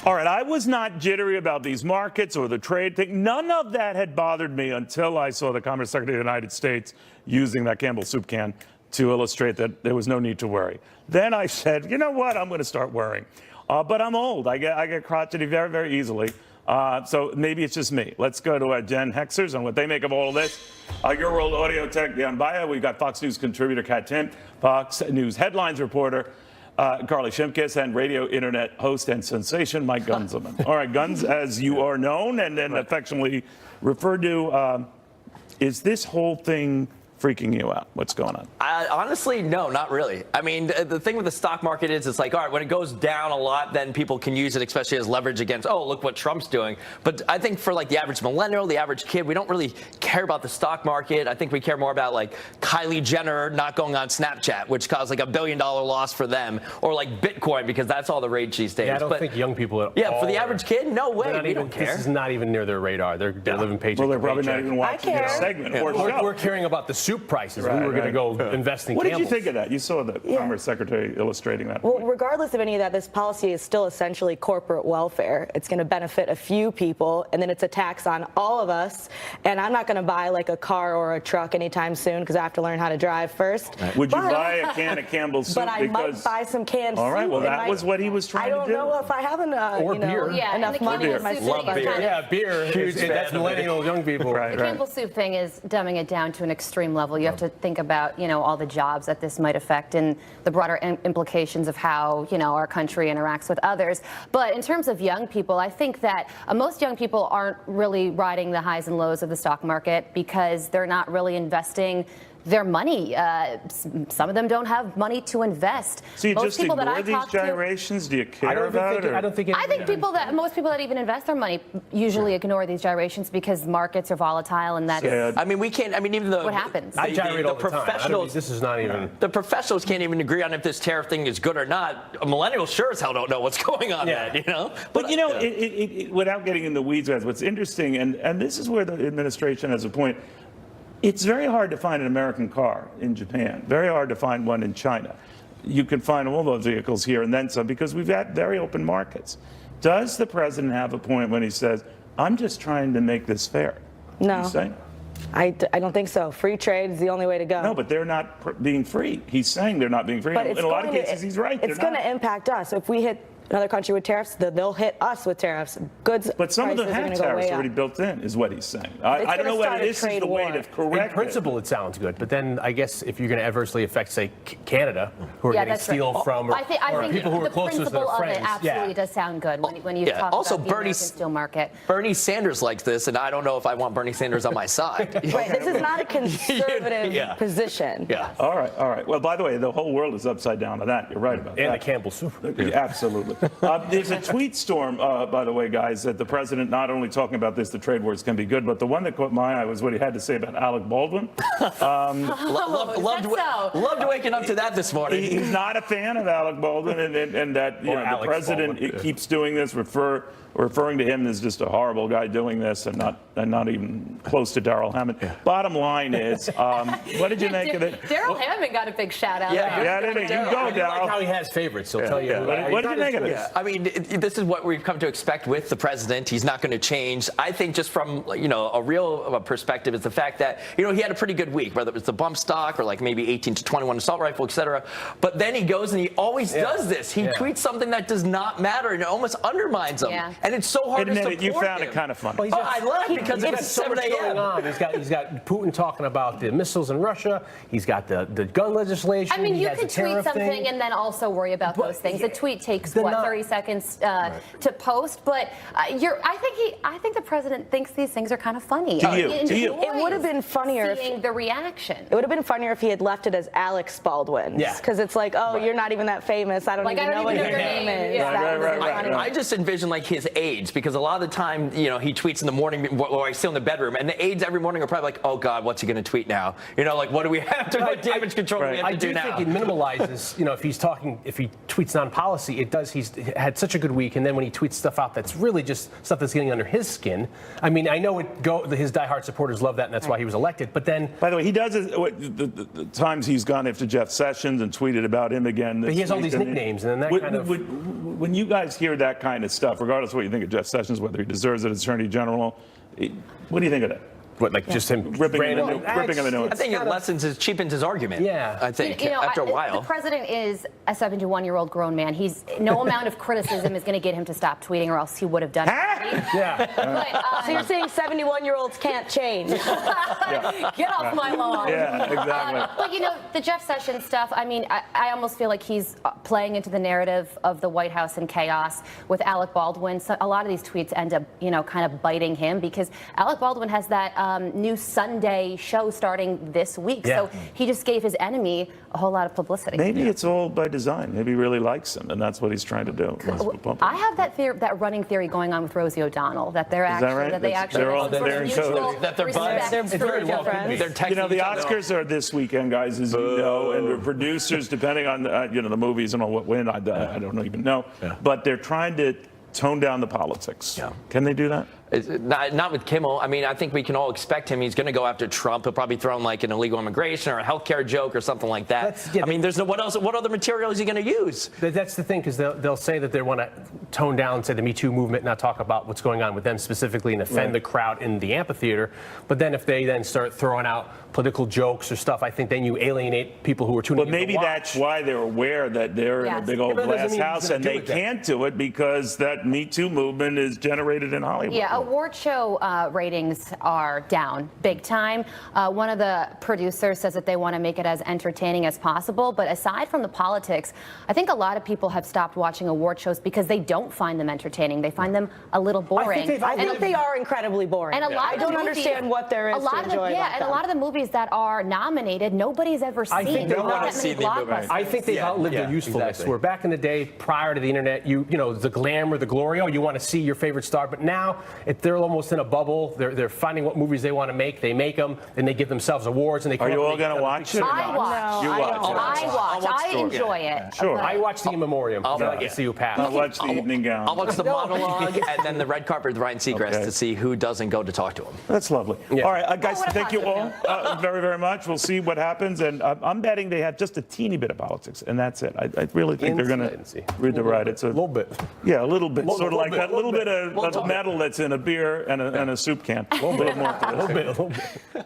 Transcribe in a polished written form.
All right, I was not jittery about these markets or the trade thing. None of that had bothered me until I saw the Commerce Secretary of the United States using that Campbell soup can to illustrate that there was no need to worry. Then I said, you know what, I'm going to start worrying. But I'm old. I get crotchety very, very easily. So maybe it's just me. Let's go to our Gen Hexers and what they make of all of this. Your World Audio Tech, Dion Baia. We've got Fox News contributor Katherine Timpf, Fox News headlines reporter Carley Shimkus, and radio internet host and sensation Mike Gunzelman. All right, Guns, as you are known and then affectionately referred to, is this whole thing freaking you out? What's going on? Honestly, no, not really. I mean, the thing with the stock market is it's like, all right, when it goes down a lot, then people can use it, especially as leverage against, oh, look what Trump's doing. But I think for like the average millennial, the average kid, we don't really care about the stock market. I think we care more about like Kylie Jenner not going on Snapchat, which caused like $1 billion loss for them, or like Bitcoin, because that's all the rage these days. Yeah, I don't think young people at all. Yeah, for the average kid, no way. We don't care. This is not even near their radar. They're living paycheck to paycheck. Well, they're probably not even watching this segment. Yeah. We're caring about the soup prices. Right, we're going to go invest in What Campbell's. did you think of that? You saw the Commerce Secretary illustrating that. Well, regardless of any of that, this policy is still essentially corporate welfare. It's going to benefit a few people, and then it's a tax on all of us. And I'm not going to buy like a car or a truck anytime soon because I have to learn how to drive first. Right. Would you buy a can of Campbell's soup? But I might buy some canned soup. All right, well, that was what he was trying to do. I don't know if I have enough, enough money in my Love beer. Yeah, beer. That's millennial young people. The Campbell soup thing is dumbing it down to an extreme level. You have to think about, all the jobs that this might affect and the broader implications of how, our country interacts with others. But in terms of young people, I think that most young people aren't really riding the highs and lows of the stock market because they're not really investing their money. Some of them don't have money to invest. So you most just people ignore these gyrations? Do you care about it? I think most people that even invest their money usually ignore these gyrations because markets are volatile, and that's. I mean, we can't. I mean, even what happens. I gyrate all the professionals. Time. This is not even. The professionals can't even agree on if this tariff thing is good or not. Millennials sure as hell don't know what's going on. Yeah. But without getting in the weeds, what's interesting, and this is where the administration has a point. It's very hard to find an American car in Japan, very hard to find one in China. You can find all those vehicles here and then some because we've got very open markets. Does the president have a point when he says, I'm just trying to make this fair? No. You say? I don't think so. Free trade is the only way to go. No, but they're not being free. He's saying they're not being free. But in a lot of cases, he's right. It's going to impact us. If we hit another country with tariffs, they'll hit us with tariffs. Goods. But some of them have tariffs already built in, is what he's saying. I don't know whether this is the way to correct it. In principle, it sounds good. But then I guess if you're going to adversely affect, say, Canada, who are getting steel from, or people who are closest to their friends. The principle of it absolutely does sound good when you talk also, about the American steel market. Bernie Sanders likes this, and I don't know if I want Bernie Sanders on my side. Right, this is not a conservative position. Yeah. All right. Well, by the way, the whole world is upside down to that. You're right about that. And the Campbell soup. Absolutely. There's a tweet storm, by the way, guys, that the president not only talking about this, the trade wars can be good, but the one that caught my eye was what he had to say about Alec Baldwin. Loved waking up to that this morning. He's not a fan of Alec Baldwin, and that the president keeps doing this, referring to him as just a horrible guy doing this, and not even close to Darrell Hammond. Bottom line is, what did you make of it? Darrell Hammond got a big shout out. Yeah, you go, Darrell. Like how he has favorites. He'll tell you. What did you make of this? I mean, this is what we've come to expect with the president. He's not going to change. I think just from a real perspective is the fact that he had a pretty good week, whether it was the bump stock or like maybe 18 to 21 assault rifle, etc. But then he goes and he always does this. He tweets something that does not matter and it almost undermines him. Yeah. And it's so hard to support him. You found it kind of funny. Well, I love it because it's so much going on. He's got Putin talking about the missiles in Russia. He's got the gun legislation. I mean, you can tweet something and then also worry about those things. A tweet takes 30 seconds to post, but I think the president thinks these things are kind of funny. Do you? It would have been funnier seeing the reaction. It would have been funnier if he had left it as Alex Baldwin. Yeah. Because it's like, you're not even that famous. I don't even know what your name is. I just envision like his aides, because a lot of the time, he tweets in the morning or I sit in the bedroom, and the aides every morning are probably like, oh God, what's he going to tweet now? Like what do we have to, what damage control do we have to do now? I do think it minimalizes, if he tweets non-policy, he's he's had such a good week, and then when he tweets stuff out that's really just stuff that's getting under his skin. I mean, I know his diehard supporters love that, and that's why he was elected. But then, by the way, he does it. The times he's gone after Jeff Sessions and tweeted about him again. But he has all these nicknames, and then that when you guys hear that kind of stuff, regardless of what you think of Jeff Sessions, whether he deserves it as Attorney General, what do you think of that? What, like just him ripping him a new one? I think it cheapens his argument. Yeah. I think after a while. The president is a 71-year-old grown man. No amount of criticism is going to get him to stop tweeting, or else he would have done it. Yeah. But, So you're saying 71-year-olds can't change? Get off my lawn. Yeah, exactly. But the Jeff Sessions stuff, I mean, I almost feel like he's playing into the narrative of the White House and chaos with Alec Baldwin. So a lot of these tweets end up, kind of biting him, because Alec Baldwin has that new Sunday show starting this week. Yeah. So he just gave his enemy a whole lot of publicity. Maybe it's all by design. Maybe he really likes him, and that's what he's trying to do. I have that running theory going on with Rosie O'Donnell, that they're actually right? that they actually They're all- have some they're in mutual code. That they're respect. buds. They're very good friends. They're texting The each other. Oscars are this weekend, guys, as you know, and the producers, depending on the movies and all what win, I don't even know, but they're trying to tone down the politics. Yeah. Can they do that? Not with Kimmel. I mean, I think we can all expect him. He's going to go after Trump. He'll probably throw in like an illegal immigration or a healthcare joke or something like that. I mean, what other material is he going to use? That's the thing, because they'll say that they want to tone down, say, the Me Too movement, not talk about what's going on with them specifically and offend the crowd in the amphitheater. But then if they then start throwing out political jokes or stuff, I think then you alienate people who are tuning in. But maybe that's why they're aware that they're in a big old glass house and they can't do it, because that Me Too movement is generated in Hollywood. Yeah, award show ratings are down big time. One of the producers says that they want to make it as entertaining as possible. But aside from the politics, I think a lot of people have stopped watching award shows because they don't find them entertaining. They find them a little boring. I think they are incredibly boring. And a lot I of the don't movies, understand what there is to enjoy about and them. a lot of the movies that are nominated, nobody's ever seen. I think they There's not want that to many see the movie. blockbusters. I think they've outlived their usefulness. Exactly. Where back in the day, prior to the internet, you know, the glamour, the glory, you want to see your favorite star. But now, they're almost in a bubble. They're finding what movies they want to make. They make them, and they give themselves awards. And they Are you all going to watch it? I watch. You watch. I watch. I enjoy it. Sure. I watch the In Memoriam. I see you pass. I'll watch the evening gown. I'll watch the monologue and then the red carpet with Ryan Seacrest to see who doesn't go to talk to him. That's lovely. Yeah. All right, guys, what a thank you all positive very, very much. We'll see what happens. And I'm betting they have just a teeny bit of politics, and that's it. I really think they're going to read the right. It's a little bit. Yeah, a little bit. Sort of like bit, that little bit of little bit. metal that's in a beer and a soup can. A little bit more. A little bit.